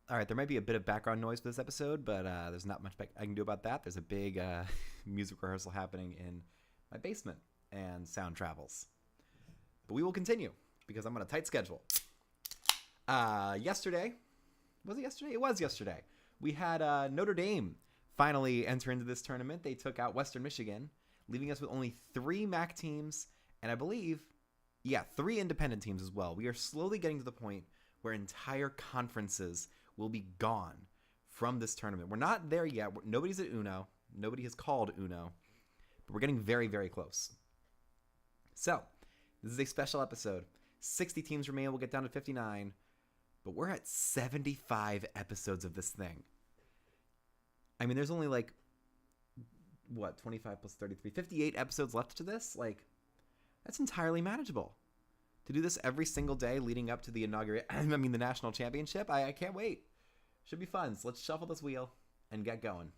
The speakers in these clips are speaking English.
All right, there might be a bit of background noise for this episode, but there's not much I can do about that. There's a big music rehearsal happening in my basement, and sound travels. But we will continue because I'm on a tight schedule. Yesterday, was it yesterday? It was yesterday. We had Notre Dame finally enter into this tournament. They took out Western Michigan, leaving us with only 3 MAC teams, and I believe, 3 independent teams as well. We are slowly getting to the point where entire conferences will be gone from this tournament. We're not there yet. Nobody's at Uno. Nobody has called Uno. But we're getting very, very close. So, this is a special episode. 60 teams remain. We'll get down to 59. But we're at 75 episodes of this thing. I mean, there's only 25 plus 33, 58 episodes left to this? That's entirely manageable. To do this every single day leading up to the the national championship, I can't wait. Should be fun. So let's shuffle this wheel and get going.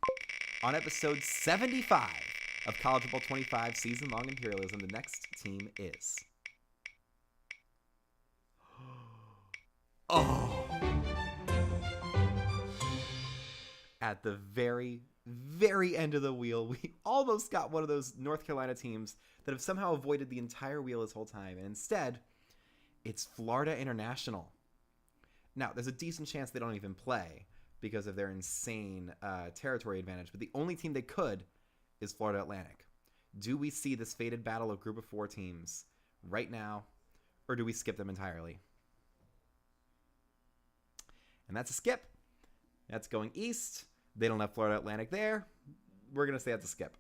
On episode 75 of College Football 25 Season-Long Imperialism, the next team is... Oh! At the very, very end of the wheel, we almost got one of those North Carolina teams that have somehow avoided the entire wheel this whole time. And instead, it's Florida International. Now, there's a decent chance they don't even play because of their insane territory advantage. But the only team they could is Florida Atlantic. Do we see this fated battle of Group of 4 teams right now, or do we skip them entirely? And that's a skip. That's going east. They don't have Florida Atlantic there. We're going to say that's a skip.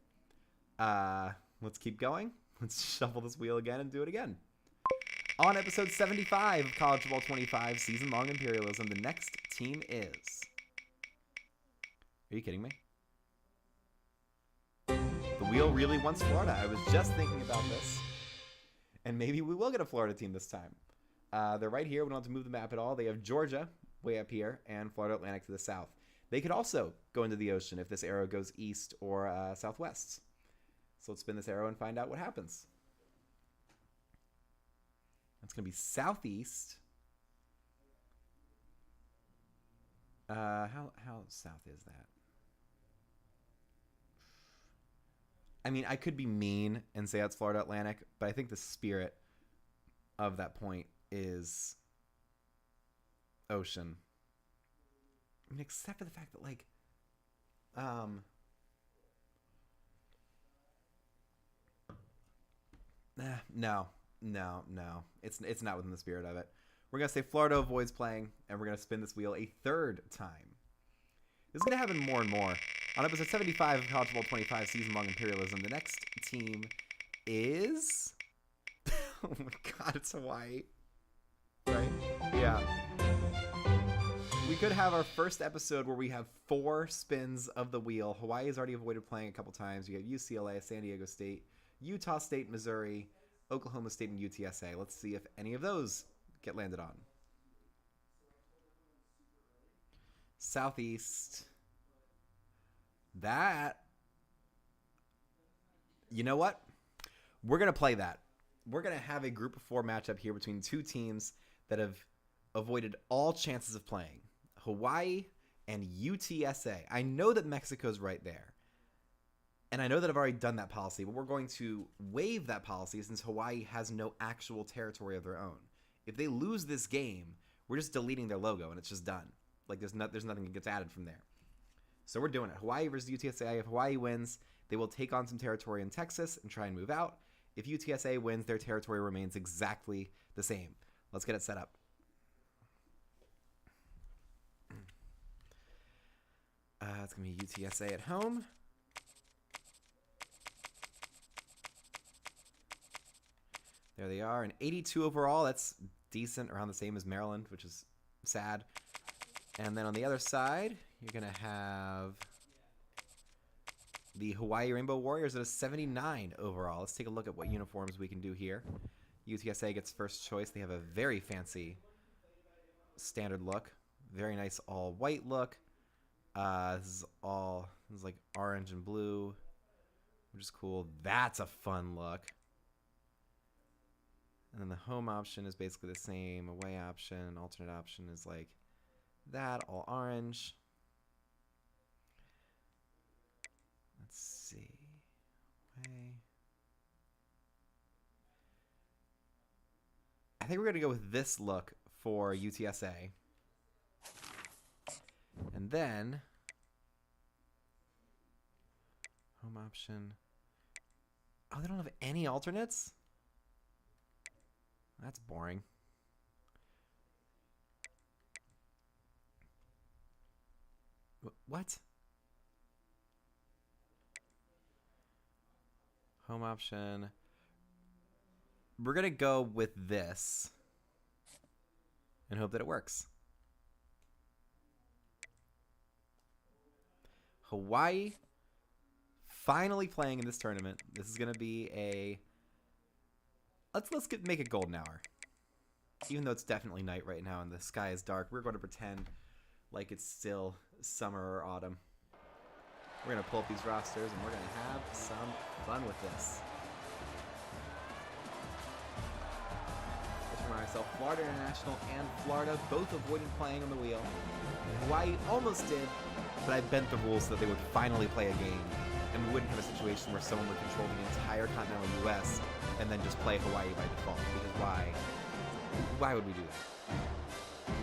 Let's keep going. Let's shuffle this wheel again and do it again. On episode 75 of College Football 25 Season-Long Imperialism, the next team is... Are you kidding me? The wheel really wants Florida. I was just thinking about this. And maybe we will get a Florida team this time. They're right here. We don't have to move the map at all. They have Georgia way up here and Florida Atlantic to the south. They could also go into the ocean if this arrow goes east or southwest. So let's spin this arrow and find out what happens. That's going to be southeast. How south is that? I mean, I could be mean and say that's Florida Atlantic, but I think the spirit of that point is ocean. I mean, except for the fact that, no. It's not within the spirit of it. We're going to say Florida avoids playing, and we're going to spin this wheel a third time. This is going to happen more and more. On episode 75 of College Football 25 Season-Long Imperialism, the next team is... Oh my god, it's Hawaii. Right? Yeah. We could have our first episode where we have 4 spins of the wheel. Hawaii has already avoided playing a couple times. You have UCLA, San Diego State, Utah State, Missouri, Oklahoma State, and UTSA. Let's see if any of those get landed on. Southeast. That. You know what? We're going to play that. We're going to have a group of 4 matchup here between 2 teams that have avoided all chances of playing. Hawaii and UTSA. I know that Mexico's right there. And I know that I've already done that policy, but we're going to waive that policy since Hawaii has no actual territory of their own. If they lose this game, we're just deleting their logo and it's just done. There's nothing that gets added from there. So we're doing it. Hawaii versus UTSA. If Hawaii wins, they will take on some territory in Texas and try and move out. If UTSA wins, their territory remains exactly the same. Let's get it set up. It's going to be UTSA at home. There they are. An 82 overall. That's decent, around the same as Maryland, which is sad. And then on the other side, you're going to have the Hawaii Rainbow Warriors at a 79 overall. Let's take a look at what uniforms we can do here. UTSA gets first choice. They have a very fancy standard look. Very nice all white look. This is like orange and blue, which is cool. That's a fun look. And then the home option is basically the same. Away option, alternate option is like That all orange. Let's see. I think we're going to go with this look for UTSA. And then home option. Oh, they don't have any alternates? That's boring. What? Home option. We're going to go with this and hope that it works. Hawaii finally playing in this tournament. This is going to be a... Make it golden hour. Even though it's definitely night right now and the sky is dark, we're going to pretend like it's still summer or autumn. We're going to pull up these rosters and we're going to have some fun with this. Let's remind ourselves, Florida International and Florida both avoided playing on the wheel. Hawaii almost did, but I bent the rules so that they would finally play a game and we wouldn't have a situation where someone would control the entire continental U.S. and then just play Hawaii by default. Because why would we do that?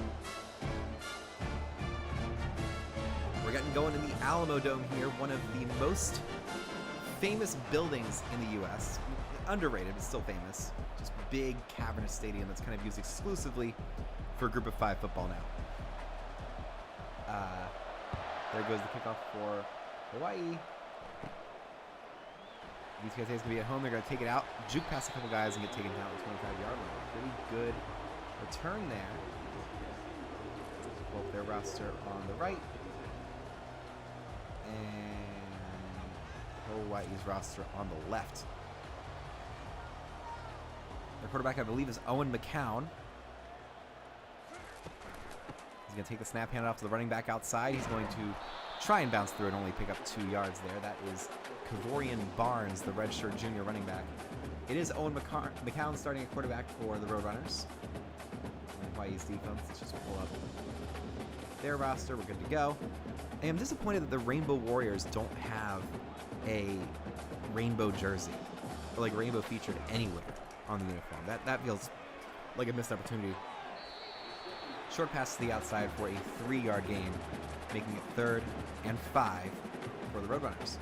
We're getting going in the ALAMODOME here, one of the most famous buildings in the U.S. Underrated, but still famous. Just big, cavernous stadium that's kind of used exclusively for Group of 5 football now. There goes the kickoff for Hawaii. UTSA is going to be at home. They're going to take it out, juke past a couple guys, and get taken down at the 25-yard line. Pretty good return there. Pull up their roster on the right. And Hawaii's roster on the left. Their quarterback, I believe, is Owen McCown. He's going to take the snap, hand it off to the running back outside. He's going to try and bounce through and only pick up 2 yards there. That is Kavorian Barnes, the redshirt junior running back. It is Owen McCown starting at quarterback for the Roadrunners. And Hawaii's defense, let's just pull up their roster. We're good to go. I am disappointed that the Rainbow Warriors don't have a rainbow jersey or like rainbow featured anywhere on the uniform. That feels like a missed opportunity. Short pass to the outside for a 3-yard gain, making it 3rd and 5 for the Roadrunners.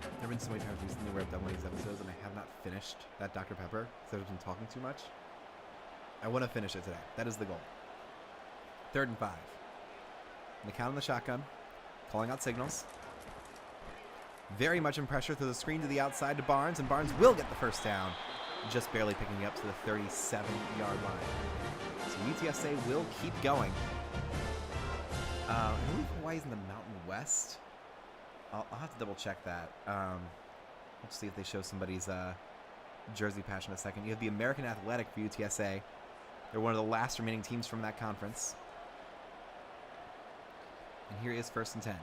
There have been so many times recently where I've done one of these episodes and I have not finished that Dr. Pepper because I've been talking too much. I want to finish it today. That is the goal. 3rd and 5. McCown in the shotgun, calling out signals. Very much in pressure through the screen to the outside to Barnes, and Barnes will get the first down, just barely picking up to the 37-yard line. So UTSA will keep going. I believe Hawaii's in the Mountain West. I'll have to double check that. Let's see if they show somebody's jersey patch in a second. You have the American Athletic for UTSA. They're one of the last remaining teams from that conference. And here is 1st and 10.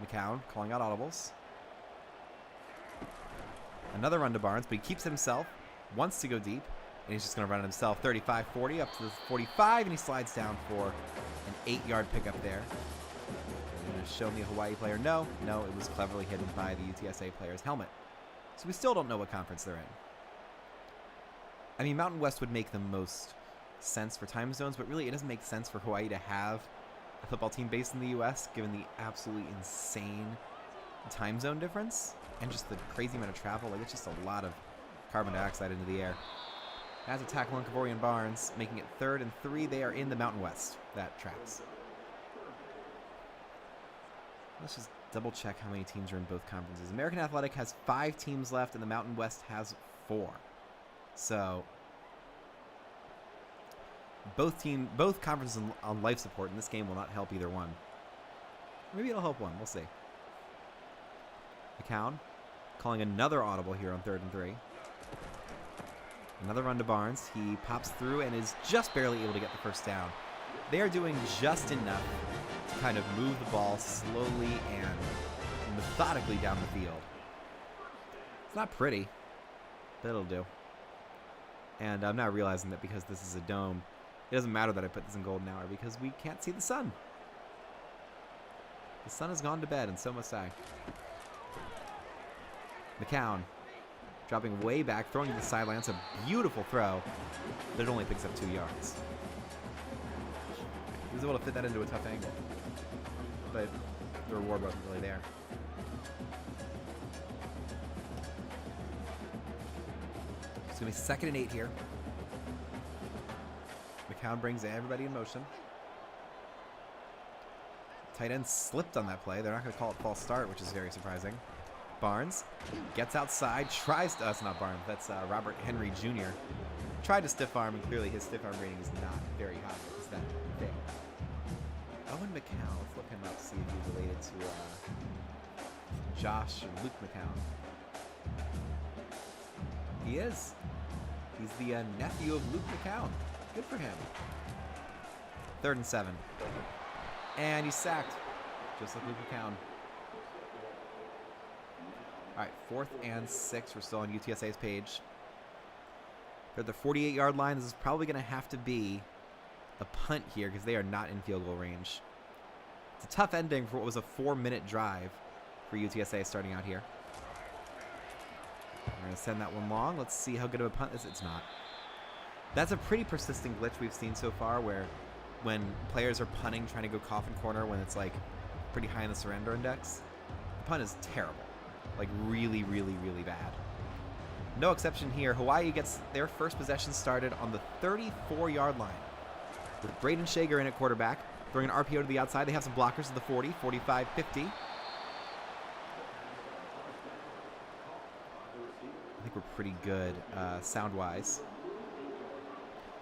McCown calling out audibles. Another run to Barnes, but he keeps it himself. Wants to go deep, and he's just going to run it himself. 35-40 up to the 45, and he slides down for an 8-yard pickup there. Going to show me a Hawaii player. No, it was cleverly hidden by the UTSA player's helmet. So we still don't know what conference they're in. I mean, Mountain West would make the most sense for time zones, but really it doesn't make sense for Hawaii to have a football team based in the U.S. given the absolutely insane time zone difference and just the crazy amount of travel. Like, it's just a lot of carbon dioxide into the air. As a tackle on Kavorian Barnes, making it 3rd and 3. They are in the Mountain West. That tracks. Let's just double check how many teams are in both conferences. American Athletic has 5 teams left, and the Mountain West has 4. So both conferences on life support, and this game will not help either one. Maybe it'll help one. We'll see. McCown calling another audible here on 3rd and 3. Another run to Barnes. He pops through and is just barely able to get the first down. They are doing just enough to kind of move the ball slowly and methodically down the field. It's not pretty, but it'll do. And I'm now realizing that because this is a dome, it doesn't matter that I put this in golden hour because we can't see the sun. The sun has gone to bed, and so must I. McCown dropping way back, throwing to the sideline. It's a beautiful throw, but it only picks up 2 yards. He was able to fit that into a tough angle, but the reward wasn't really there. It's going to be 2nd and 8 here. McCown brings everybody in motion. Tight end slipped on that play. They're not going to call it false start, which is very surprising. Barnes gets outside, tries to, not Barnes, that's Robert Henry Jr. Tried to stiff arm, and clearly his stiff arm rating is not very high. It's that big. Owen McCown, let's look him up, see if he's related to Josh or Luke McCown. He is. He's the nephew of Luke McCown. Good for him. 3rd and 7. And he's sacked, just like Luke McCown. All right, 4th and 6. We're still on UTSA's page. They're at the 48-yard line. This is probably going to have to be a punt here because they are not in field goal range. It's a tough ending for what was a 4-minute drive for UTSA starting out here. We're going to send that one long. Let's see how good of a punt this is. It's not. That's a pretty persistent glitch we've seen so far where when players are punting, trying to go coffin corner when it's like pretty high in the surrender index, the punt is terrible. Like really, really, really bad. No exception here. Hawaii gets their first possession started on the 34-yard line with Braden Shager in at quarterback, throwing an RPO to the outside. They have some blockers to the 40, 45, 50. I think we're pretty good sound-wise.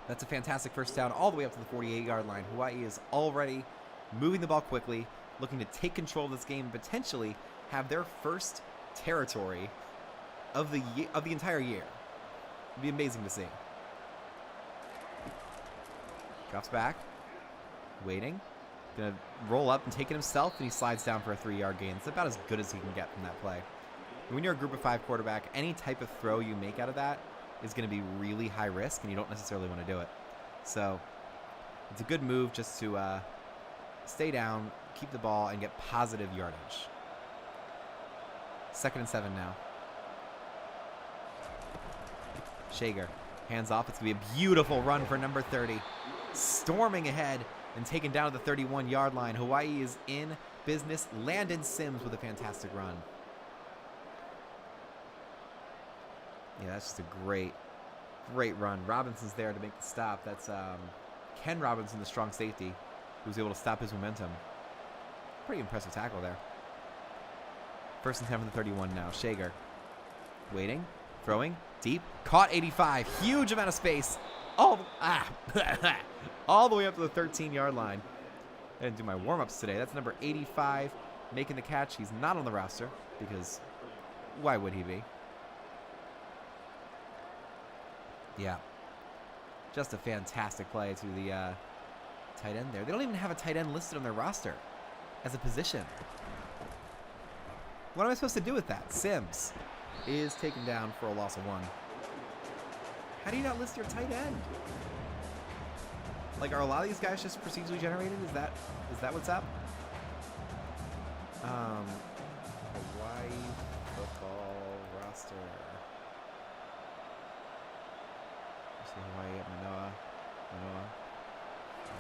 That's a fantastic first down all the way up to the 48-yard line. Hawaii is already moving the ball quickly, looking to take control of this game and potentially have their first territory of the entire year. It'd be amazing to see. Drops back, waiting, gonna roll up and take it himself, and he slides down for a 3-yard gain. It's about as good as he can get from that play. When you're a group of 5 quarterback, any type of throw you make out of that is going to be really high risk, and you don't necessarily want to do it. So it's a good move just to stay down, keep the ball, and get positive yardage. 2nd and 7 now. Shager, hands off. It's going to be a beautiful run for number 30. Storming ahead and taken down to the 31-yard line. Hawaii is in business. Landon Sims with a fantastic run. Yeah, that's just a great run. Robinson's there to make the stop. That's Ken Robinson, the strong safety, who's able to stop his momentum. Pretty impressive tackle there. 1st and 10 from the 31 now. Shager waiting, throwing, deep, caught 85. Huge amount of space. All the way up to the 13-yard line. I didn't do my warm-ups today. That's number 85 making the catch. He's not on the roster because why would he be? Yeah. Just a fantastic play to the tight end there. They don't even have a tight end listed on their roster as a position. What am I supposed to do with that? Sims is taken down for a loss of 1. How do you not list your tight end? Like, are a lot of these guys just procedurally generated? Is that what's up? Hawaii football roster. Hawaii at Manoa.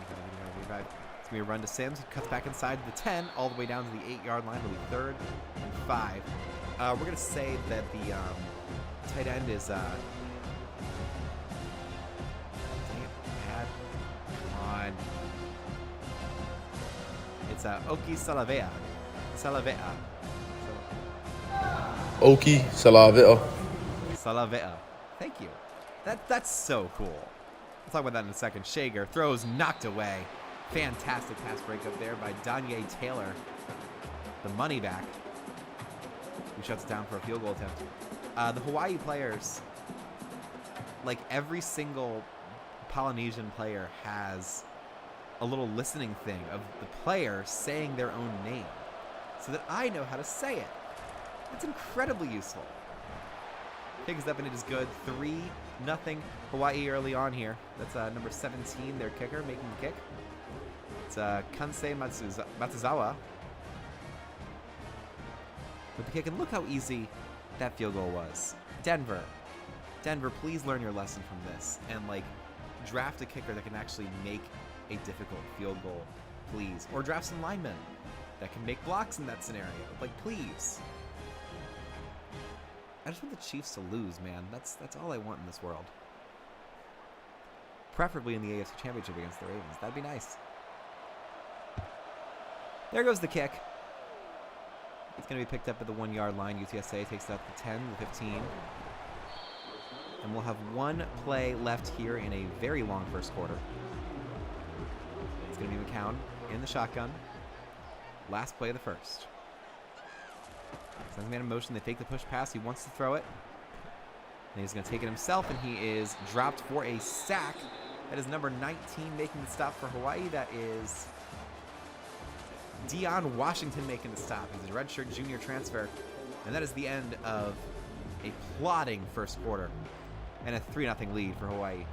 It's going to be a run to Sims. He cuts back inside the 10, all the way down to the 8-yard line. It'll be 3rd and 5. We're going to say that the tight end is... Come on. It's Oki Salavea. Oki Salavea. Salavea. Thank you. That's so cool. We'll talk about that in a second. Shager throws knocked away. Fantastic pass breakup there by Danye Taylor, the money back, who shuts it down for a field goal attempt. The Hawaii players, like every single Polynesian player, has a little listening thing of the player saying their own name so that I know how to say it. It's incredibly useful. Kick is up and it is good. 3-0 Hawaii early on here. That's number 17, their kicker, making the kick. It's Kansei Matsuzawa with the kick. And look how easy that field goal was. Denver, please learn your lesson from this and like draft a kicker that can actually make a difficult field goal, please. Or draft some linemen that can make blocks in that scenario. Like, please. I just want the Chiefs to lose, man. That's all I want in this world. Preferably in the AFC Championship against the Ravens. That'd be nice. There goes the kick. It's going to be picked up at the 1-yard line. UTSA takes it up to 10, the 15. And we'll have one play left here in a very long first quarter. It's going to be McCown in the shotgun. Last play of the first. Sends man in motion. They fake the push pass. He wants to throw it. And he's going to take it himself, and he is dropped for a sack. That is number 19 making the stop for Hawaii. That is Deion Washington making the stop. He's a redshirt junior transfer. And that is the end of a plodding first quarter and a 3-0 lead for Hawaii.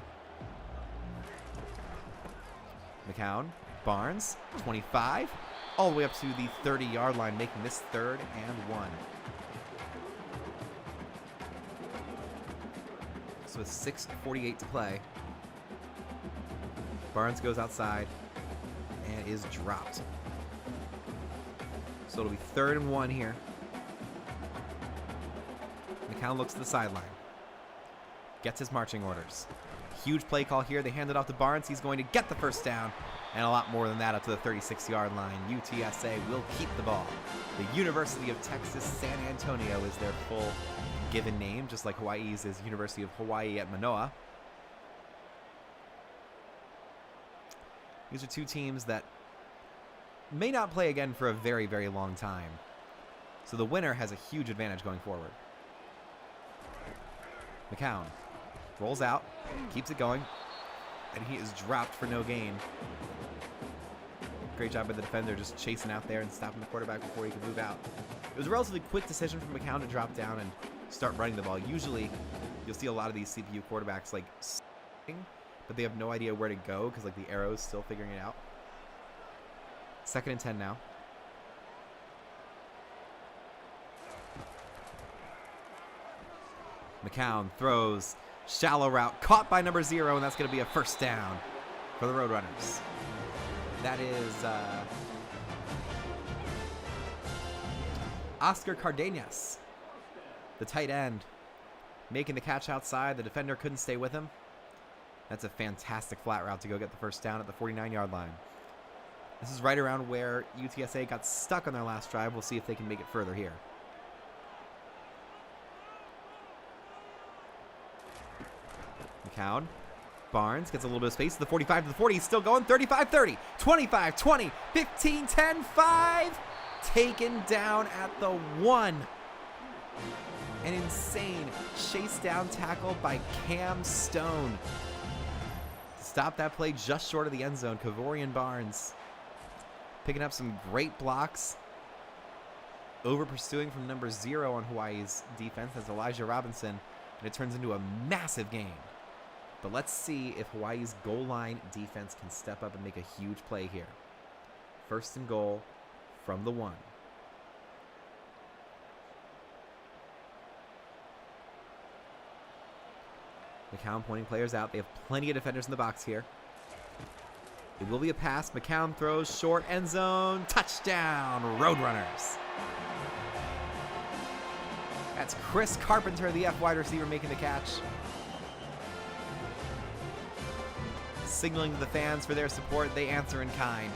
McCown, Barnes, 25, all the way up to the 30-yard line, making this 3rd and 1. So with 6:48 to play, Barnes goes outside and is dropped. So it'll be 3rd and 1 here. McCown looks to the sideline. Gets his marching orders. Huge play call here. They hand it off to Barnes. He's going to get the first down. And a lot more than that up to the 36-yard line. UTSA will keep the ball. The University of Texas San Antonio is their full given name, just like Hawaii's is University of Hawaii at Manoa. These are two teams that may not play again for a very, very long time. So the winner has a huge advantage going forward. McCown rolls out, keeps it going, and he is dropped for no gain. Great job by the defender just chasing out there and stopping the quarterback before he could move out. It was a relatively quick decision from McCown to drop down and start running the ball. Usually, you'll see a lot of these CPU quarterbacks like but they have no idea where to go because like the arrow's still figuring it out. 2nd and 10 now. McCown throws, shallow route, caught by number 0, and that's going to be a first down for the Roadrunners. That is Oscar Cardenas, the tight end, making the catch outside. The defender couldn't stay with him. That's a fantastic flat route to go get the first down at the 49-yard line. This is right around where UTSA got stuck on their last drive. We'll see if they can make it further here. McCown. Barnes gets a little bit of space to the 45 to the 40. He's still going. 35-30, 25-20, 15-10, 5. Taken down at the 1. An insane chase down tackle by Cam Stone. Stop that play just short of the end zone. Kavorian Barnes picking up some great blocks. Over pursuing from number 0 on Hawaii's defense. That's Elijah Robinson. And it turns into a massive game. But let's see if Hawaii's goal line defense can step up and make a huge play here. 1st and goal from the 1. McCown pointing players out. They have plenty of defenders in the box here. It will be a pass. McCown throws short, end zone, touchdown, Roadrunners. That's Chris Carpenter, the F wide receiver, making the catch. Signaling to the fans for their support. They answer in kind.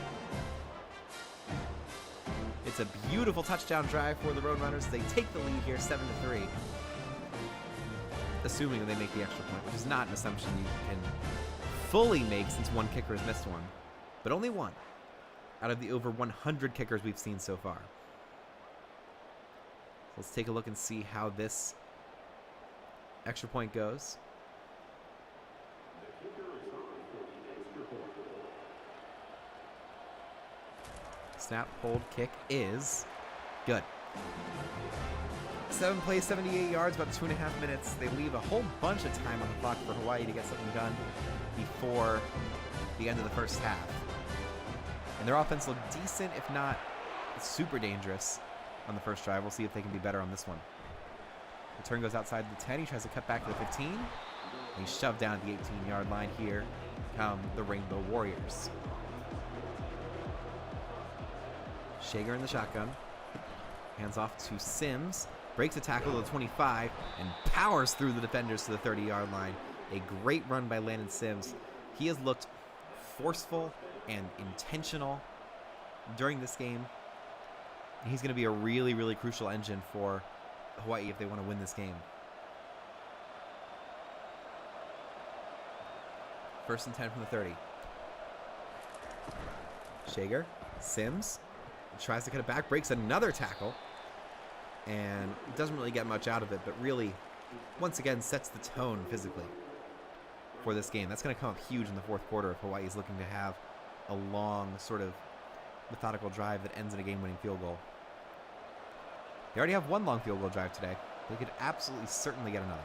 It's a beautiful touchdown drive for the Roadrunners. They take the lead here, 7-3. Assuming that they make the extra point, which is not an assumption you can fully make since one kicker has missed one. But only one out of the over 100 kickers we've seen so far. Let's take a look and see how this extra point goes. Snap, hold, kick is good. 7 plays, 78 yards, about 2.5 minutes. They leave a whole bunch of time on the clock for Hawaii to get something done before the end of the first half. And their offense looked decent, if not super dangerous on the first drive. We'll see if they can be better on this one. Return goes outside the 10. He tries to cut back to the 15. And he's shoved down at the 18-yard line. Here come the Rainbow Warriors. Shager in the shotgun. Hands off to Sims. Breaks a tackle to the 25 and powers through the defenders to the 30-yard line. A great run by Landon Sims. He has looked forceful and intentional during this game. He's going to be a really, really crucial engine for Hawaii if they want to win this game. First and 10 from the 30. Shager, Sims, tries to cut it back, breaks another tackle, and doesn't really get much out of it, but really, once again, sets the tone physically for this game. That's going to come up huge in the fourth quarter if Hawaii is looking to have a long, sort of methodical drive that ends in a game-winning field goal. They already have one long field goal drive today. They could absolutely certainly get another.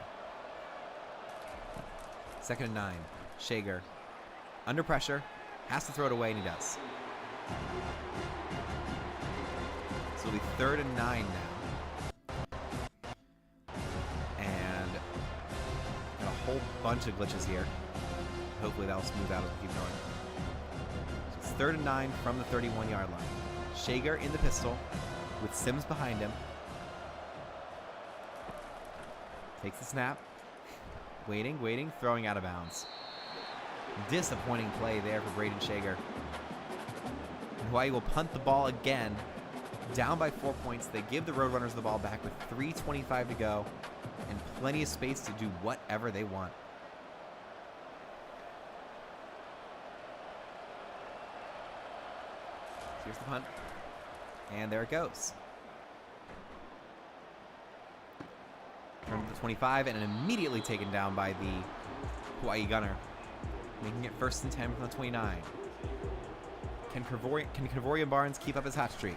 2nd and 9. Shager, under pressure, has to throw it away, and he does. So it'll be 3rd and 9 now. And got a whole bunch of glitches here. Hopefully that'll smooth out as we keep going. So it's 3rd and 9 from the 31-yard line. Shager in the pistol with Sims behind him. Takes the snap. Waiting, throwing out of bounds. Disappointing play there for Braden Shager. Hawaii will punt the ball again. Down by 4 points. They give the Roadrunners the ball back with 3:25 to go and plenty of space to do whatever they want. Here's the punt. And there it goes. Turn to the 25 and immediately taken down by the Hawaii gunner. Making it 1st and 10 from the 29. Can Kavorian Barnes keep up his hot streak?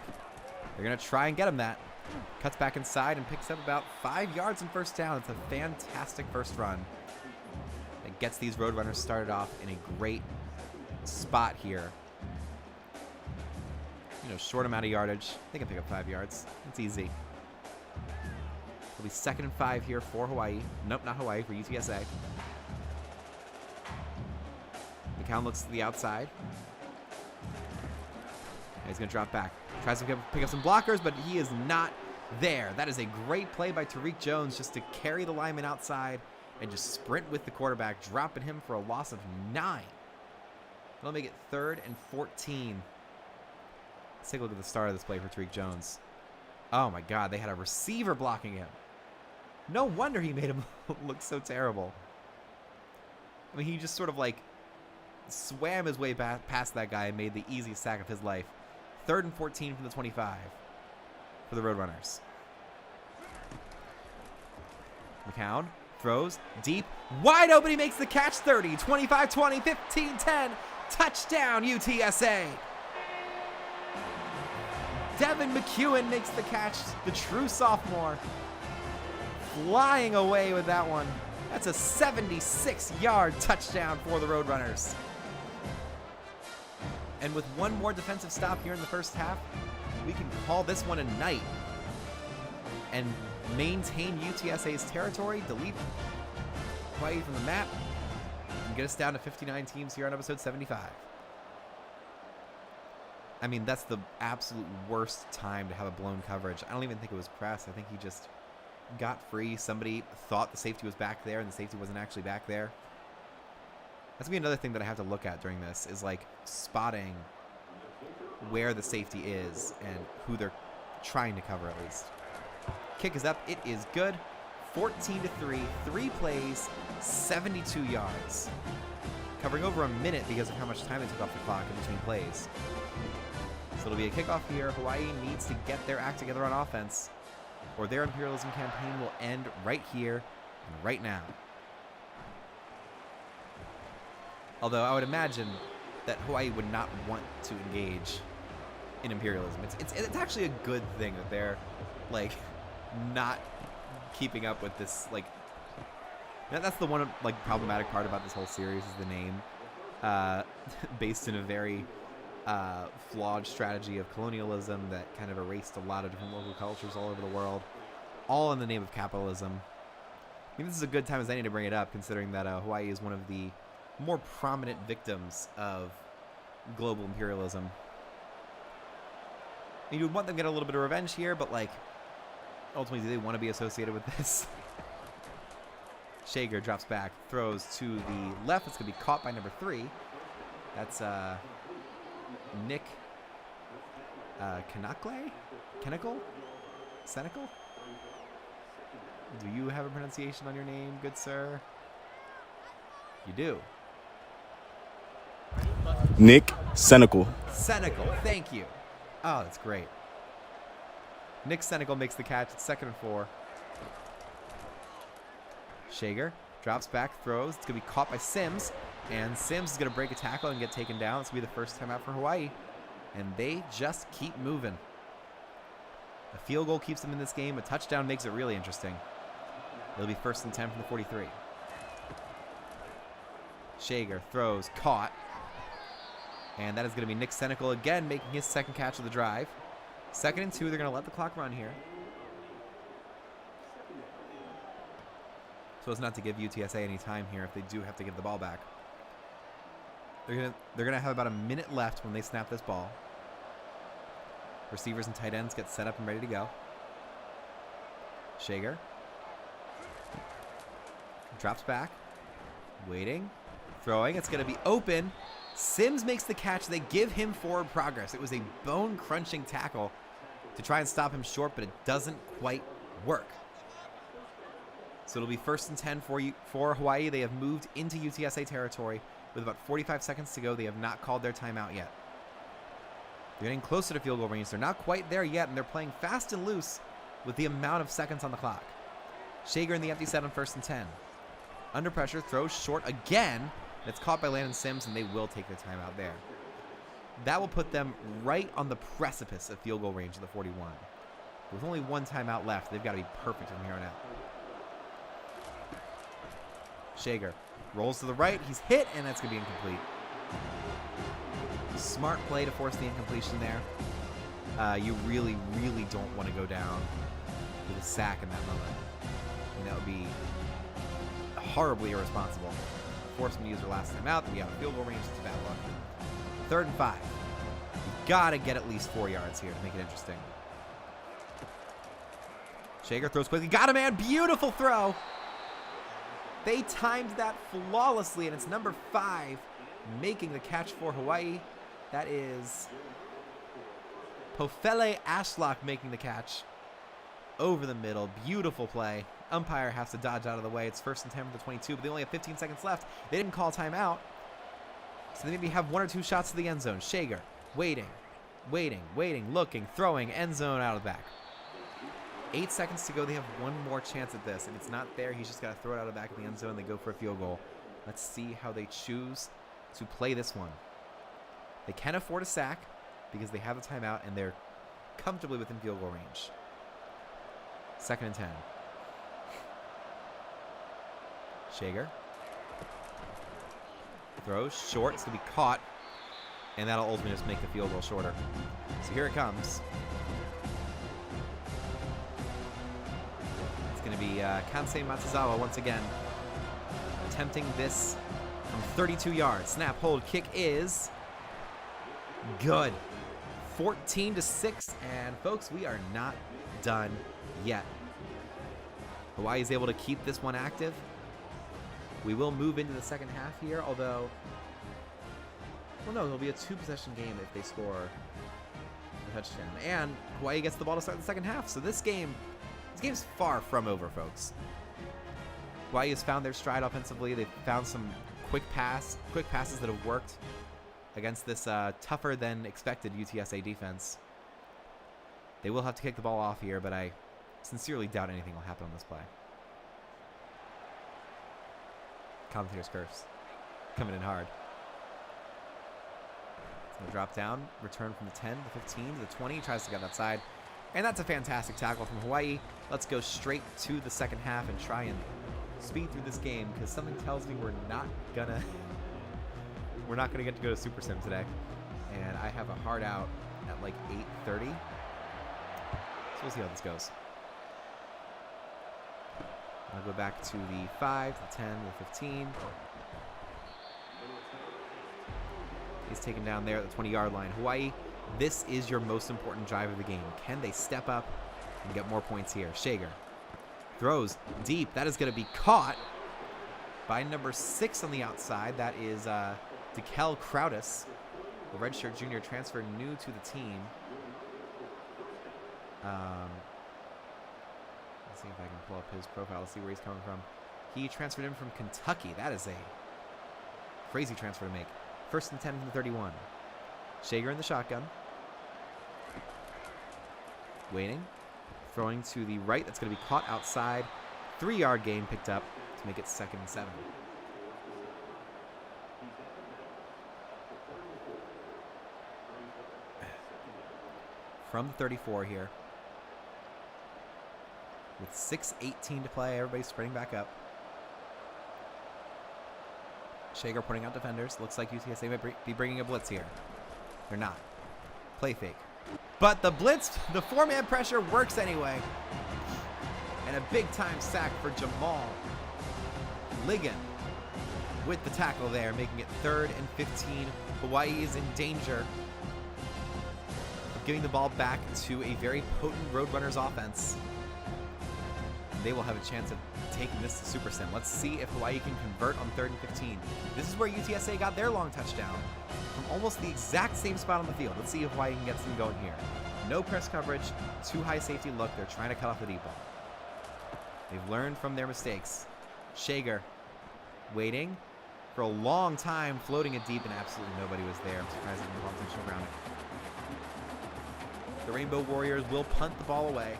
They're going to try and get him that. Cuts back inside and picks up about 5 yards and first down. It's a fantastic first run. It gets these Roadrunners started off in a great spot here. You know, short amount of yardage. They can pick up 5 yards. It's easy. It'll be 2nd and 5 here for Hawaii. Nope, not Hawaii, for UTSA. McCown looks to the outside. He's going to drop back. Tries to pick up some blockers, but he is not there. That is a great play by Tariq Jones just to carry the lineman outside and just sprint with the quarterback, dropping him for a loss of 9. That'll make it 3rd and 14. Let's take a look at the start of this play for Tariq Jones. Oh my God, they had a receiver blocking him. No wonder he made him look so terrible. I mean, he just sort of like swam his way back past that guy and made the easiest sack of his life. 3rd and 14 from the 25 for the Roadrunners. McCown throws deep, wide open. He makes the catch. 30, 25, 20, 15, 10. Touchdown, UTSA. Devin McEwen makes the catch, the true sophomore. Flying away with that one. That's a 76-yard touchdown for the Roadrunners. And with one more defensive stop here in the first half, we can call this one a night and maintain UTSA's territory, delete Hawaii from the map, and get us down to 59 teams here on episode 75. I mean, that's the absolute worst time to have a blown coverage. I don't even think it was press. I think he just got free. Somebody thought the safety was back there, and the safety wasn't actually back there. That's going to be another thing that I have to look at during this, is like spotting where the safety is and who they're trying to cover at least. Kick is up. It is good. 14-3. 3 plays, 72 yards. Covering over a minute because of how much time they took off the clock in between plays. So it'll be a kickoff here. Hawaii needs to get their act together on offense, or their Imperialism campaign will end right here and right now. Although I would imagine that Hawaii would not want to engage in Imperialism. It's actually a good thing that they're like not keeping up with this. Like, that's the one like problematic part about this whole series is the name, based in a very flawed strategy of colonialism that kind of erased a lot of different local cultures all over the world, all in the name of capitalism. I mean, this is a good time as any to bring it up, considering that Hawaii is one of the more prominent victims of global imperialism. You would want them to get a little bit of revenge here, but like, ultimately, do they want to be associated with this? Shager drops back, throws to the left. It's going to be caught by number 3. That's Nick Kanakle? Senecal? Do you have a pronunciation on your name, good sir? You do. Nick Senecal. Senecal, thank you. Oh, that's great. Nick Senecal makes the catch. It's 2nd and 4. Shager drops back, throws. It's going to be caught by Sims. And Sims is going to break a tackle and get taken down. It's going to be the first time out for Hawaii. And they just keep moving. A field goal keeps them in this game. A touchdown makes it really interesting. It'll be 1st and 10 from the 43. Shager throws, caught. And that is going to be Nick Senecal again making his 2nd catch of the drive. 2nd and 2. They're going to let the clock run here, so as not to give UTSA any time here if they do have to give the ball back. They're gonna have about a minute left when they snap this ball. Receivers and tight ends get set up and ready to go. Shager drops back, waiting, throwing. It's gonna be open. Sims makes the catch. They give him forward progress. It was a bone-crunching tackle to try and stop him short, but it doesn't quite work. So it'll be 1st and 10 for Hawaii. They have moved into UTSA territory with about 45 seconds to go. They have not called their timeout yet. They're getting closer to field goal range. They're not quite there yet, and they're playing fast and loose with the amount of seconds on the clock. Shager in the empty set on 1st and 10. Under pressure, throws short again. It's caught by Landon Sims, and they will take their timeout there. That will put them right on the precipice of field goal range of the 41. With only 1 timeout left, they've got to be perfect from here on out. Shager rolls to the right. He's hit, and that's going to be incomplete. Smart play to force the incompletion there. You really, really don't want to go down with a sack in that moment. I mean, that would be horribly irresponsible. Force them to use their last time out. Then we have a field goal range. It's bad luck. 3rd and 5. You've got to get at least 4 yards here to make it interesting. Shager throws quickly. Got a man. Beautiful throw. They timed that flawlessly, and it's number 5 making the catch for Hawaii. That is Pofele Ashlock making the catch over the middle. Beautiful play. Umpire has to dodge out of the way. It's 1st and 10 for the 22, but they only have 15 seconds left. They didn't call timeout, so they maybe have 1 or 2 shots to the end zone. Shager waiting, looking, throwing, end zone out of the back. 8 seconds to go. They have 1 more chance at this. If it's not there, he's just got to throw it out of the back of the end zone. They go for a field goal. Let's see how they choose to play this one. They can afford a sack because they have the timeout and they're comfortably within field goal range. 2nd and 10. Shager throws short. It's going to be caught, and that'll ultimately just make the field goal shorter. So here it comes. Going to be Kansei Matsuzawa once again attempting this from 32 yards. Snap, hold, kick is good. 14-6, and folks, we are not done yet. Hawaii is able to keep this one active. We will move into the 2nd half here, although, well, no, it'll be a 2-possession game if they score a touchdown. And Hawaii gets the ball to start the 2nd half, so this game's far from over, folks. Hawaii has found their stride offensively. They've found some quick passes that have worked against this tougher than expected UTSA defense. They will have to kick the ball off here, but I sincerely doubt anything will happen on this play. Commentator's curse. Coming in hard. It's going to drop down. Return from the 10 to the 15 to the 20. Tries to get that side. And that's a fantastic tackle from Hawai'i. Let's go straight to the second half and try and speed through this game, because something tells me we're not gonna get to go to Super Sim today. And I have a hard out at like 8:30. So we'll see how this goes. I'll go back to the 5, the 10, the 15. He's taken down there at the 20-yard line. Hawai'i, this is your most important drive of the game. Can they step up and get more points here? Shager throws deep. That is going to be caught by number 6 on the outside. That is DeKel Crowdis, the redshirt junior transfer new to the team. Let's see if I can pull up his profile to see where he's coming from. He transferred in from Kentucky. That is a crazy transfer to make. First and 10 from the 31. Shager in the shotgun. Waiting. Throwing to the right. That's going to be caught outside. 3-yard gain picked up to make it 2nd and 7. From the 34 here. With 6:18 to play, everybody's spreading back up. Shager putting out defenders. Looks like UTSA might be bringing a blitz here. They're not. Play fake. But the blitz, the 4-man pressure works anyway. And a big-time sack for Jamal Ligon with the tackle there, making it 3rd and 15. Hawai'i is in danger of giving the ball back to a very potent Roadrunners offense. They will have a chance of taking this to Super Sim. Let's see if Hawai'i can convert on 3rd and 15. This is where UTSA got their long touchdown from almost the exact same spot on the field. Let's see if Hawai'i can get some going here. No press coverage, too high safety look. They're trying to cut off the deep ball. They've learned from their mistakes. Shager waiting for a long time, floating it deep, and absolutely nobody was there. I'm surprised they didn't call attention around it. The Rainbow Warriors will punt the ball away.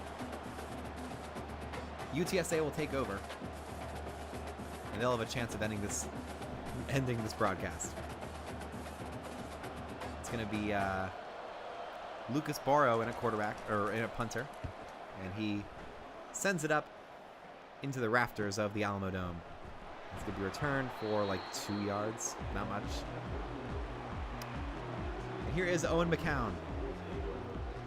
UTSA will take over, and they'll have a chance of ending this broadcast. It's going to be Lucas Barrow in a quarterback, or in a punter, and he sends it up into the rafters of the Alamodome. It's going to be returned for like 2 yards, not much. And here is Owen McCown,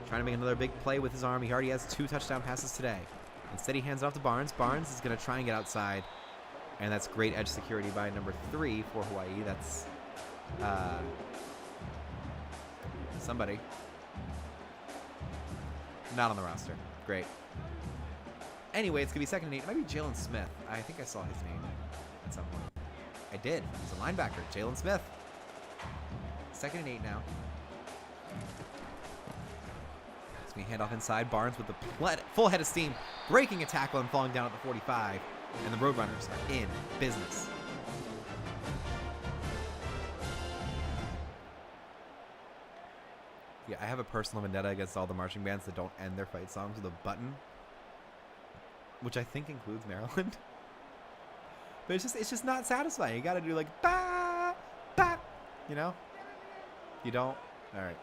trying to make another big play with his arm. He already has 2 touchdown passes today. Instead, he hands it off to Barnes. Barnes is going to try and get outside. And that's great edge security by number 3 for Hawai'i. That's somebody not on the roster. Great. Anyway, it's going to be 2nd and 8. It might be Jalen Smith. I think I saw his name at some point. I did. He's a linebacker. Jalen Smith. 2nd and 8 now. We hand off inside. Barnes with the full head of steam, breaking a tackle and falling down at the 45. And the Roadrunners are in business. Yeah, I have a personal vendetta against all the marching bands that don't end their fight songs with a button, which I think includes Maryland. But it's just not satisfying. You got to do like ba ba, you know? You don't. All right.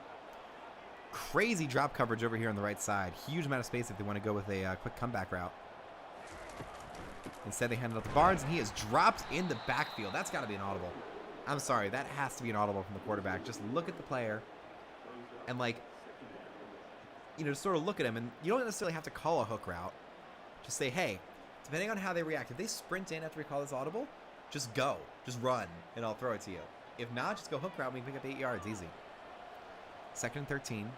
Crazy drop coverage over here on the right side. Huge amount of space if they want to go with a quick comeback route. Instead, they hand it up to Barnes, and he is dropped in the backfield. That's got to be an audible. I'm sorry. That has to be an audible from the quarterback. Just look at the player and, like, you know, just sort of look at him. And you don't necessarily have to call a hook route. Just say, hey, depending on how they react, if they sprint in after we call this audible, just go. Just run, and I'll throw it to you. If not, just go hook route and we can pick up 8 yards. Easy. 2nd and 13.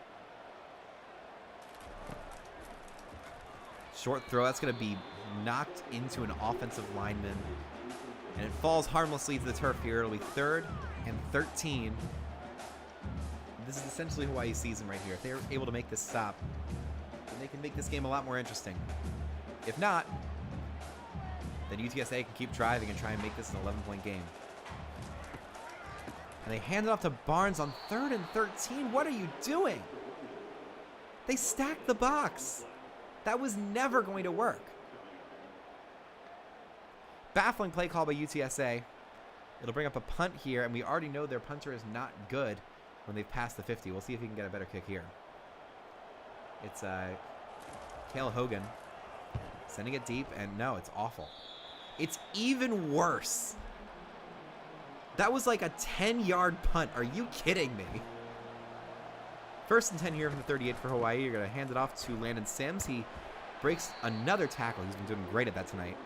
Short throw. That's going to be knocked into an offensive lineman. And it falls harmlessly to the turf here. It'll be 3rd and 13. This is essentially Hawai'i's season right here. If they're able to make this stop, then they can make this game a lot more interesting. If not, then UTSA can keep driving and try and make this an 11-point game. And they hand it off to Barnes on 3rd and 13. What are you doing? They stacked the box. That was never going to work. Baffling play call by UTSA. It'll bring up a punt here, and we already know their punter is not good when they've passed the 50. We'll see if he can get a better kick here. It's Kale Hogan sending it deep, and no, it's awful. It's even worse. That was like a 10-yard punt. Are you kidding me? 1st and 10 here from the 38 for Hawaii. You're going to hand it off to Landon Sims. He breaks another tackle. He's been doing great at that tonight.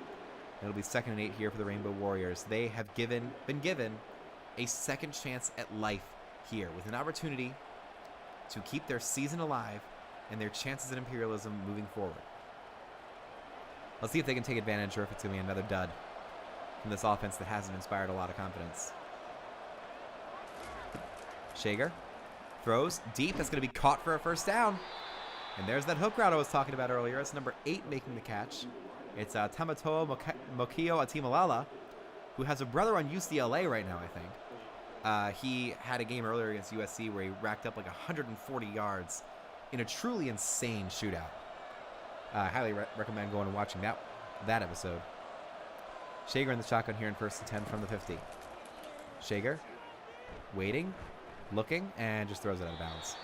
It'll be 2nd and 8 here for the Rainbow Warriors. They have been given a second chance at life here with an opportunity to keep their season alive and their chances at Imperialism moving forward. Let's see if they can take advantage or if it's going to be another dud from this offense that hasn't inspired a lot of confidence. Shager throws deep. That's going to be caught for a 1st down. And there's that hook route I was talking about earlier. It's number 8 making the catch. It's Tamatoa Mokio Atimalala, who has a brother on UCLA right now, I think. He had a game earlier against USC where he racked up like 140 yards in a truly insane shootout. I highly recommend going and watching that episode. Shager in the shotgun here in 1st and 10 from the 50. Shager waiting, looking, and just throws it out of bounds.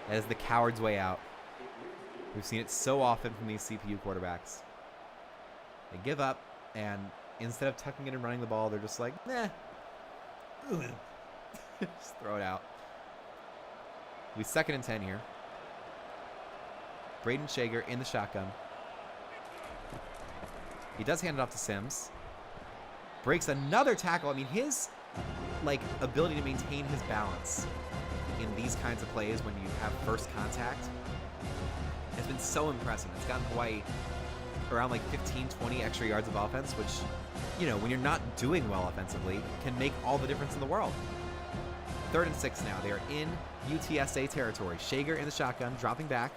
That is the coward's way out. We've seen it so often from these CPU quarterbacks. They give up, and instead of tucking it and running the ball, they're just like, nah. Just throw it out. We 2nd and 10 here. Braden Shager in the shotgun. He does hand it off to Sims. Breaks another tackle. I mean, his ability to maintain his balance in these kinds of plays when you have first contact has been so impressive. It's gotten Hawaii around 15, 20 extra yards of offense, which, when you're not doing well offensively, can make all the difference in the world. 3rd and 6 now. They are in UTSA territory. Shager in the shotgun, dropping back.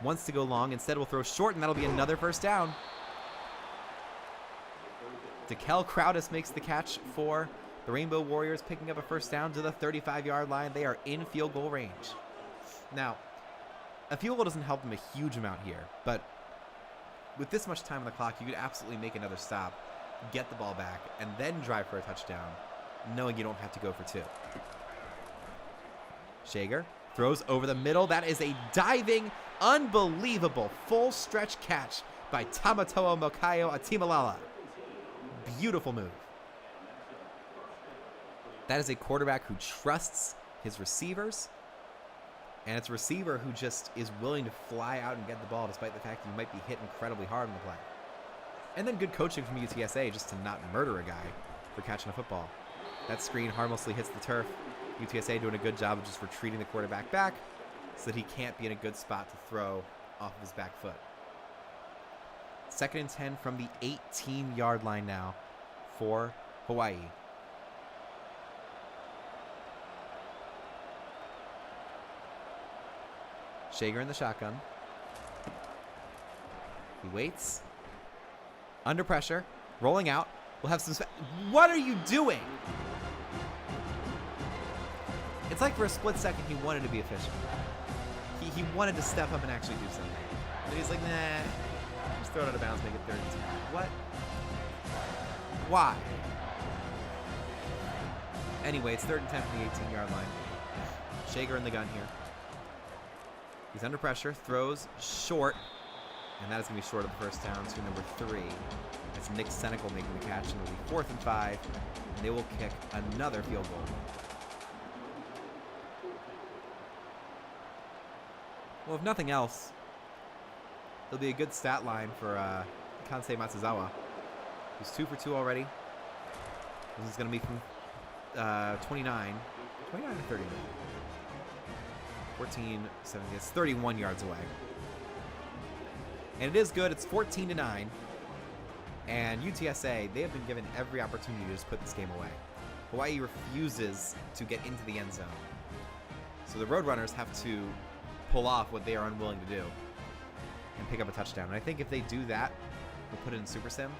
Wants to go long. Instead, we'll throw short, and that'll be another 1st down. Dekel Crowdis makes the catch for the Rainbow Warriors, picking up a 1st down to the 35-yard line. They are in field goal range. Now, a field goal doesn't help them a huge amount here, but with this much time on the clock, you could absolutely make another stop, get the ball back, and then drive for a touchdown, knowing you don't have to go for 2. Shager throws over the middle. That is a diving, unbelievable full stretch catch by Tamatoa Mokio Atimalala. Beautiful move. That is a quarterback who trusts his receivers, and it's a receiver who just is willing to fly out and get the ball despite the fact that you might be hit incredibly hard on the play. And then good coaching from UTSA just to not murder a guy for catching a football. That screen harmlessly hits the turf. UTSA doing a good job of just retreating the quarterback back so that he can't be in a good spot to throw off of his back foot. 2nd and 10 from the 18-yard line now for Hawaii. Shager in the shotgun. He waits. Under pressure. Rolling out. We'll have some... What are you doing? It's like for a split second he wanted to be efficient. He wanted to step up and actually do something. But he's like, nah. Just throw it out of bounds, make it 3rd and 10. What? Why? Anyway, it's 3rd and 10 from the 18-yard line. Shager in the gun here. He's under pressure, throws short, and that is going to be short of the 1st down to number 3. It's Nick Senecal making the catch, and it'll be 4th and 5, and they will kick another field goal. Well, if nothing else, it'll be a good stat line for Kansei Matsuzawa, who's 2 for 2 already. This is going to be from 29 to 39. 14, 17, it's 31 yards away. And it is good. It's 14-9. And UTSA, they have been given every opportunity to just put this game away. Hawaii refuses to get into the end zone. So the Roadrunners have to pull off what they are unwilling to do and pick up a touchdown. And I think if they do that, we'll put it in Super Sim.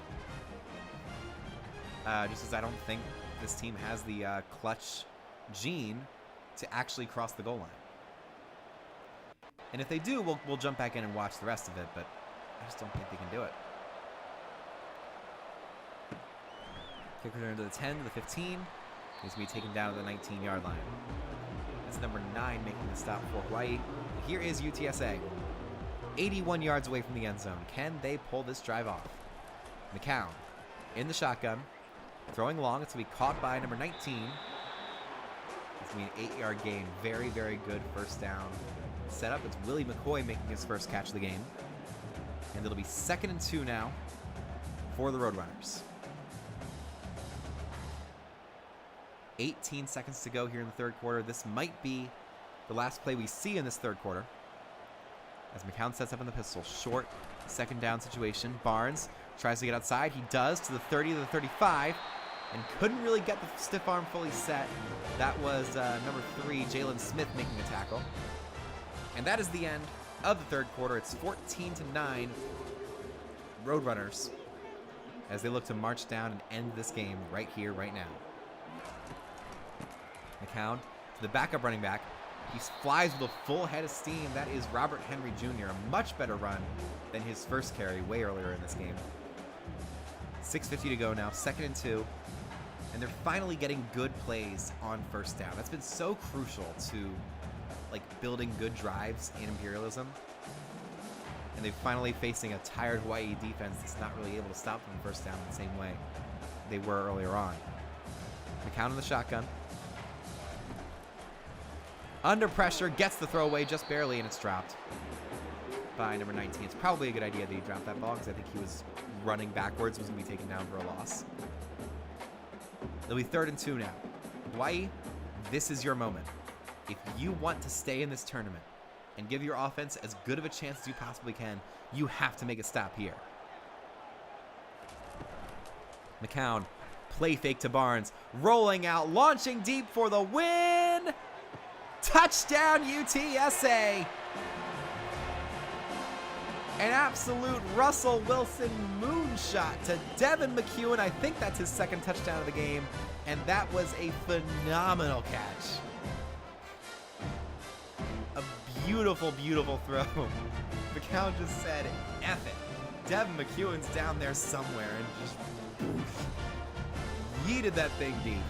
Just as I don't think this team has the clutch gene to actually cross the goal line. And if they do, we'll jump back in and watch the rest of it, but I just don't think they can do it. Kick return to the 10, to the 15. He's going to be taken down to the 19-yard line. That's number 9 making the stop for Hawaii. here is UTSA. 81 yards away from the end zone. Can they pull this drive off? McCown in the shotgun. Throwing long. It's going to be caught by number 19. It's going to be an 8-yard gain. Very, very good first down setup. It's Willie McCoy making his first catch of the game. And it'll be 2nd and 2 now for the Roadrunners. 18 seconds to go here in the third quarter. This might be the last play we see in this third quarter. As McCown sets up in the pistol. Short 2nd down situation. Barnes tries to get outside. He does to the 30 to the 35. And couldn't really get the stiff arm fully set. That was number 3, Jalen Smith, making a tackle. And that is the end of the third quarter. It's 14-9 Roadrunners as they look to march down and end this game right here, right now. McCown to the backup running back. He flies with a full head of steam. That is Robert Henry Jr., a much better run than his first carry way earlier in this game. 6:50 to go now, 2nd and 2. And they're finally getting good plays on first down. That's been so crucial to building good drives in Imperialism. And they're finally facing a tired Hawai'i defense that's not really able to stop them first down in the same way they were earlier on. McCown in the shotgun. Under pressure, gets the throw away just barely, and it's dropped by number 19. It's probably a good idea that he dropped that ball because I think he was running backwards, was going to be taken down for a loss. It'll be 3rd and 2 now. Hawai'i, this is your moment. If you want to stay in this tournament and give your offense as good of a chance as you possibly can, you have to make a stop here. McCown, play fake to Barnes, rolling out, launching deep for the win! Touchdown UTSA! An absolute Russell Wilson moonshot to Devin McEwen. I think that's his 2nd touchdown of the game, and that was a phenomenal catch. A beautiful, beautiful throw. McCown just said, F it. Devin McEwen's down there somewhere and just yeeted that thing deep.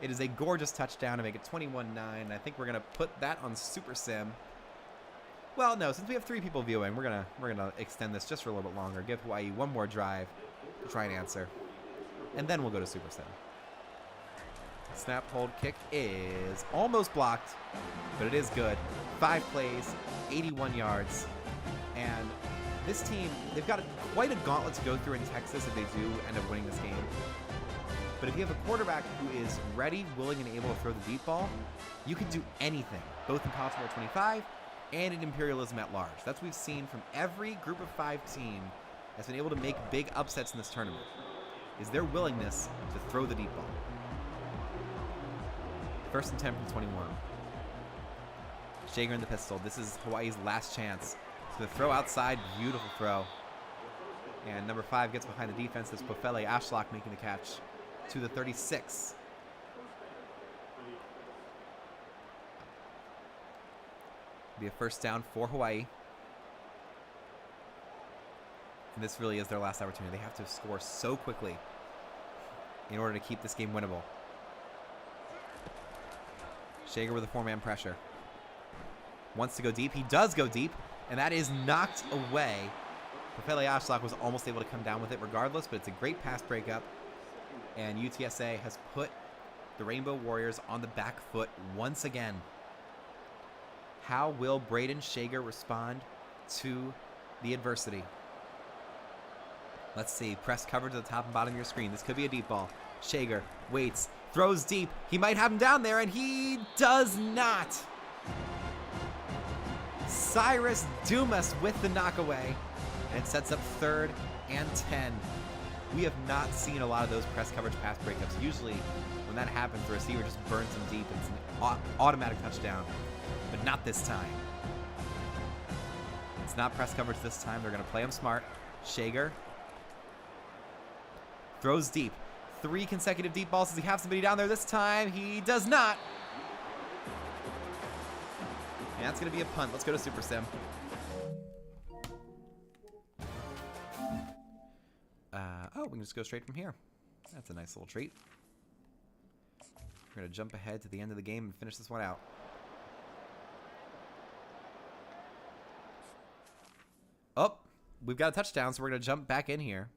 It is a gorgeous touchdown to make it 21-9. I think we're going to put that on Super Sim. Well, no, since we have 3 people viewing, we're gonna extend this just for a little bit longer. Give Hawai'i one more drive to try and answer. And then we'll go to Super Sim. Snap, hold, kick is almost blocked, but it is good. 5 plays, 81 yards. And this team, they've got quite a gauntlet to go through in Texas if they do end up winning this game. But if you have a quarterback who is ready, willing, and able to throw the deep ball, you can do anything, both in College Football 25 and in Imperialism at large. That's what we've seen from every group of 5 team that's been able to make big upsets in this tournament, is their willingness to throw the deep ball. 1st and 10 from 21. Shager in the pistol. This is Hawaii's last chance. So the throw outside, beautiful throw. And number 5 gets behind the defense. That's Pofele Ashlock making the catch to the 36. Be a first down for Hawai'i. And this really is their last opportunity. They have to score so quickly in order to keep this game winnable. Shager with a 4-man pressure. Wants to go deep. He does go deep, and that is knocked away. Pofele Ashlock was almost able to come down with it regardless, but it's a great pass breakup. And UTSA has put the Rainbow Warriors on the back foot once again. How will Braden Shager respond to the adversity? Let's see. Press cover to the top and bottom of your screen. This could be a deep ball. Shager waits, throws deep. He might have him down there, and he does not. Cyrus Dumas with the knockaway. And it sets up 3rd and 10. We have not seen a lot of those press coverage pass breakups. Usually, when that happens, the receiver just burns them deep, and it's an automatic touchdown. But not this time. It's not press coverage this time. They're going to play him smart. Shager throws deep. 3 consecutive deep balls. Does he have somebody down there this time? He does not. And that's going to be a punt. Let's go to Super Sim. Oh, we can just go straight from here. That's a nice little treat. We're going to jump ahead to the end of the game and finish this one out. we've got a touchdown, so we're going to jump back in here.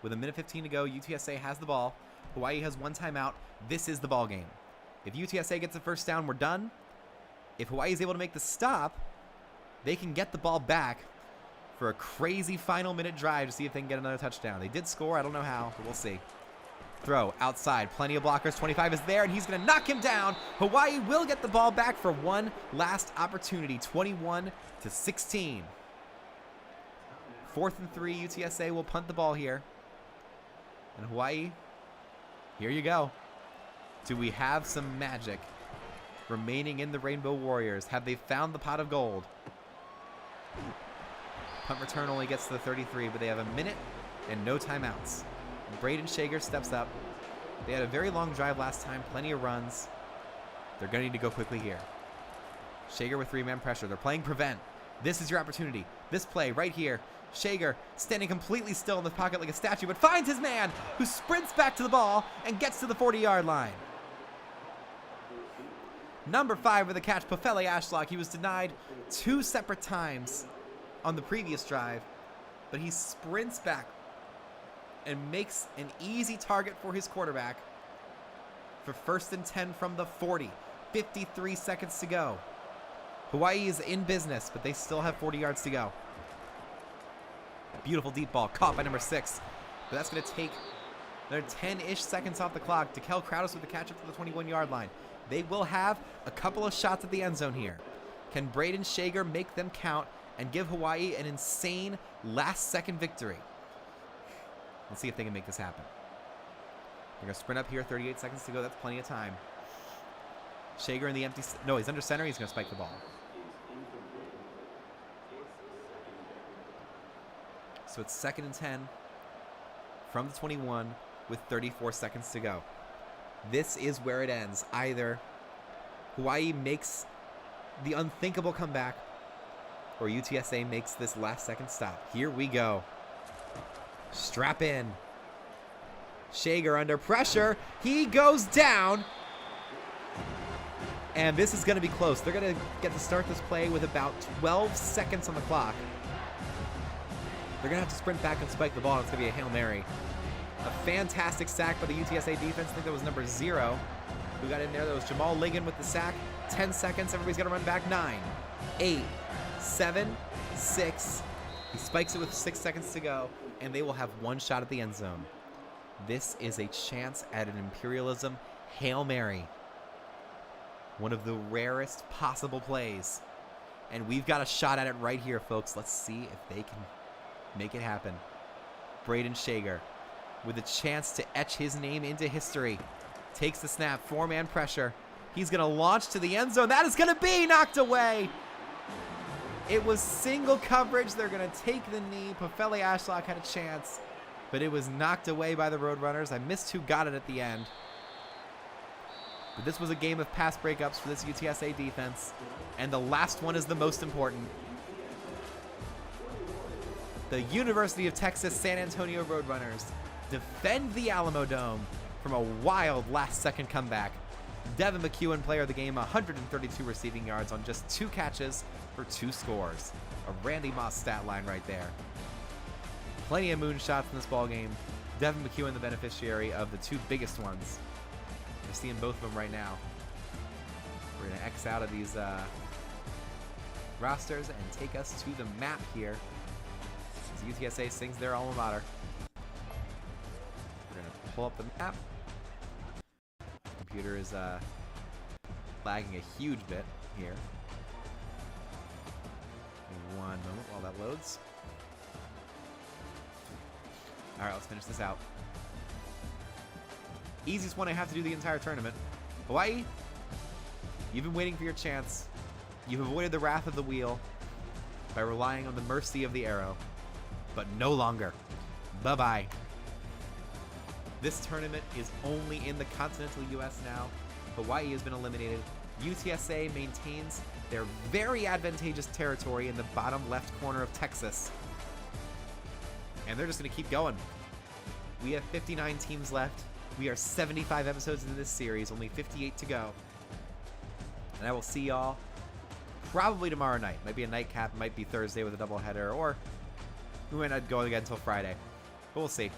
With a minute 15 to go, UTSA has the ball. Hawaii has one timeout. This is the ball game. If UTSA gets a first down, we're done. If Hawaii is able to make the stop, they can get the ball back for a crazy final minute drive to see if they can get another touchdown. They did score. I don't know how, but we'll see. Throw outside. Plenty of blockers. 25 is there, and he's going to knock him down. Hawaii will get the ball back for one last opportunity. 21-16. 4th and 3. UTSA will punt the ball here. And Hawaii, here you go. Do we have some magic remaining in the Rainbow Warriors? Have they found the pot of gold? Punt return only gets to the 33, but they have a minute and no timeouts. Braden Shager steps up. They had a very long drive last time, plenty of runs. They're going to need to go quickly here. Shager with 3-man pressure. They're playing prevent. This is your opportunity. This play right here. Shager standing completely still in the pocket like a statue, but finds his man, who sprints back to the ball and gets to the 40-yard line. Number 5 with the catch, Pofele Ashlock. He was denied 2 separate times on the previous drive, but he sprints back and makes an easy target for his quarterback for 1st and 10 from the 40. 53 seconds to go. Hawaii is in business, but they still have 40 yards to go. Beautiful deep ball caught by number 6, but that's going to take another 10-ish seconds off the clock. DeKel Crowdus with the catch up to the 21-yard line. They will have a couple of shots at the end zone here. Can Braden Shager make them count and give Hawaii an insane last-second victory? Let's see if they can make this happen. They're going to sprint up here, 38 seconds to go. That's plenty of time. Shager in the empty... No, he's under center. He's going to spike the ball. So it's 2nd and 10 from the 21 with 34 seconds to go. This is where it ends. Either Hawaii makes the unthinkable comeback or UTSA makes this last-second stop. Here we go. Strap in. Shager under pressure. He goes down. And this is going to be close. They're going to get to start this play with about 12 seconds on the clock. They're going to have to sprint back and spike the ball. It's going to be a Hail Mary. A fantastic sack by the UTSA defense. I think that was number 0 who got in there. That was Jamal Ligon with the sack. 10 seconds. Everybody's got to run back. 9, 8, 7, 6. He spikes it with 6 seconds to go, and they will have one shot at the end zone. This is a chance at an Imperialism Hail Mary. One of the rarest possible plays. And we've got a shot at it right here, folks. Let's see if they can make it happen. Braden Shager with a chance to etch his name into history. Takes the snap, 4-man pressure. He's going to launch to the end zone. That is going to be knocked away. It was single coverage. They're going to take the knee. Pofele Ashlock had a chance, but it was knocked away by the Roadrunners. I missed who got it at the end. But this was a game of pass breakups for this UTSA defense, and the last one is the most important. The University of Texas San Antonio Roadrunners defend the Alamodome from a wild last-second comeback. Devin McEwen, player of the game, 132 receiving yards on just 2 catches for 2 scores. A Randy Moss stat line right there. Plenty of moonshots in this ballgame. Devin McEwen, the beneficiary of the 2 biggest ones. We're seeing both of them right now. We're going to X out of these rosters and take us to the map here as UTSA sings their alma mater. We're going to pull up the map. Computer is lagging a huge bit here. Give me 1 moment while that loads. All right, let's finish this out. Easiest one I have to do the entire tournament. Hawaii, you've been waiting for your chance. You've avoided the wrath of the wheel by relying on the mercy of the arrow, but no longer. Bye-bye. This tournament is only in the continental U.S. now. Hawaii has been eliminated. UTSA maintains their very advantageous territory in the bottom left corner of Texas. And they're just going to keep going. We have 59 teams left. We are 75 episodes into this series, only 58 to go. And I will see y'all Probably tomorrow night. Might be a nightcap. Might be Thursday with a doubleheader, or we might not go again until Friday. But we'll see.